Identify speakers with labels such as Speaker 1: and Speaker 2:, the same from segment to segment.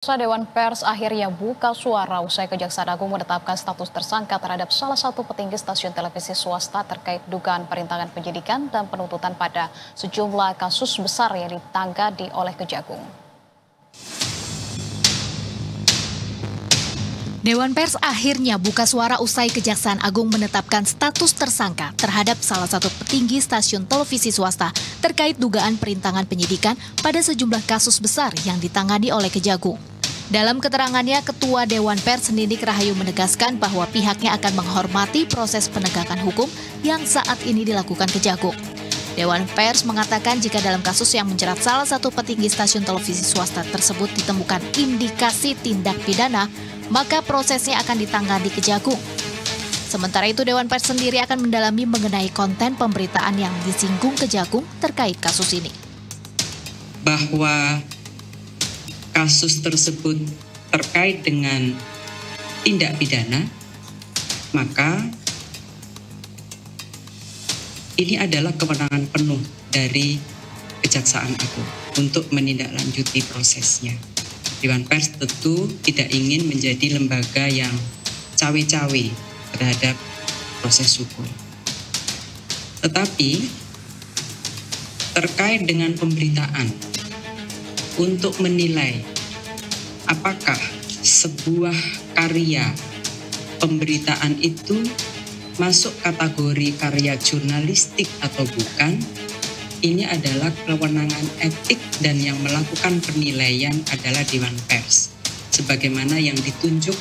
Speaker 1: Dewan Pers akhirnya buka suara usai Kejaksaan Agung menetapkan status tersangka terhadap salah satu petinggi stasiun televisi swasta terkait dugaan perintangan penyidikan dan penuntutan pada sejumlah kasus besar yang ditangani oleh Kejagung.
Speaker 2: Dewan Pers akhirnya buka suara usai Kejaksaan Agung menetapkan status tersangka terhadap salah satu petinggi stasiun televisi swasta terkait dugaan perintangan penyidikan pada sejumlah kasus besar yang ditangani oleh Kejagung. Dalam keterangannya, Ketua Dewan Pers Ninik Rahayu menegaskan bahwa pihaknya akan menghormati proses penegakan hukum yang saat ini dilakukan Kejagung. Dewan Pers mengatakan jika dalam kasus yang menjerat salah satu petinggi stasiun televisi swasta tersebut ditemukan indikasi tindak pidana, maka prosesnya akan ditangani Kejagung. Sementara itu, Dewan Pers sendiri akan mendalami mengenai konten pemberitaan yang disinggung Kejagung terkait kasus ini.
Speaker 3: Bahwa kasus tersebut terkait dengan tindak pidana, maka ini adalah kewenangan penuh dari Kejaksaan Agung untuk menindaklanjuti prosesnya. Dewan Pers tentu tidak ingin menjadi lembaga yang cawe-cawe terhadap proses hukum. Tetapi terkait dengan pemberitaan, untuk menilai apakah sebuah karya pemberitaan itu masuk kategori karya jurnalistik atau bukan, ini adalah kewenangan etik dan yang melakukan penilaian adalah Dewan Pers, sebagaimana yang ditunjuk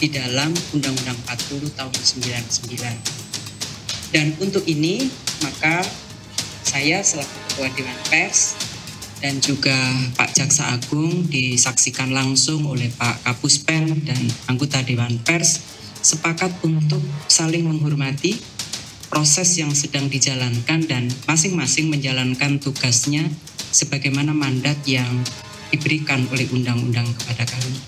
Speaker 3: di dalam Undang-Undang 40 tahun 99. Dan untuk ini, maka saya selaku Ketua Dewan Pers dan juga Pak Jaksa Agung disaksikan langsung oleh Pak Kapuspen dan anggota Dewan Pers sepakat untuk saling menghormati proses yang sedang dijalankan dan masing-masing menjalankan tugasnya sebagaimana mandat yang diberikan oleh undang-undang kepada kami.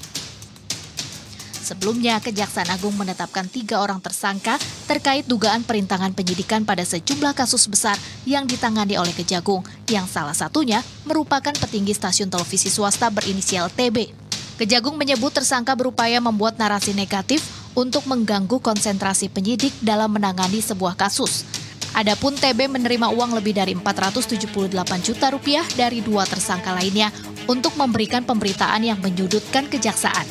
Speaker 2: Sebelumnya, Kejaksaan Agung menetapkan 3 orang tersangka terkait dugaan perintangan penyidikan pada sejumlah kasus besar yang ditangani oleh Kejagung, yang salah satunya merupakan petinggi stasiun televisi swasta berinisial TB. Kejagung menyebut tersangka berupaya membuat narasi negatif untuk mengganggu konsentrasi penyidik dalam menangani sebuah kasus. Adapun TB menerima uang lebih dari Rp478 juta dari 2 tersangka lainnya untuk memberikan pemberitaan yang menyudutkan kejaksaan.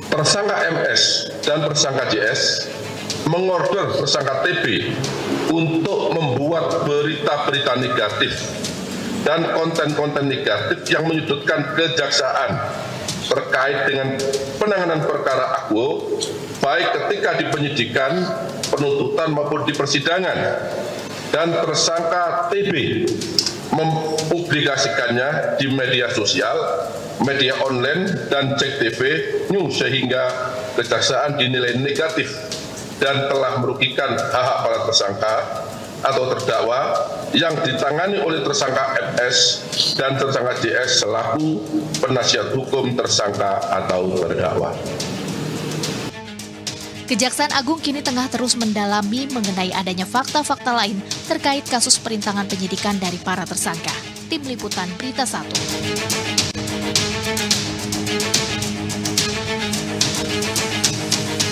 Speaker 4: Tersangka MS dan tersangka JS mengorder tersangka TB untuk membuat berita-berita negatif dan konten-konten negatif yang menyudutkan kejaksaan terkait dengan penanganan perkara akwo, baik ketika di penyidikan, penuntutan maupun di persidangan. Dan tersangka TB mempublikasikannya di media sosial, media online, dan cek TV News sehingga kejaksaan dinilai negatif dan telah merugikan hak-hak para tersangka atau terdakwa yang ditangani oleh tersangka MS dan tersangka JS selaku penasihat hukum tersangka atau terdakwa.
Speaker 2: Kejaksaan Agung kini tengah terus mendalami mengenai adanya fakta-fakta lain terkait kasus perintangan penyidikan dari para tersangka. Tim Liputan Berita 1.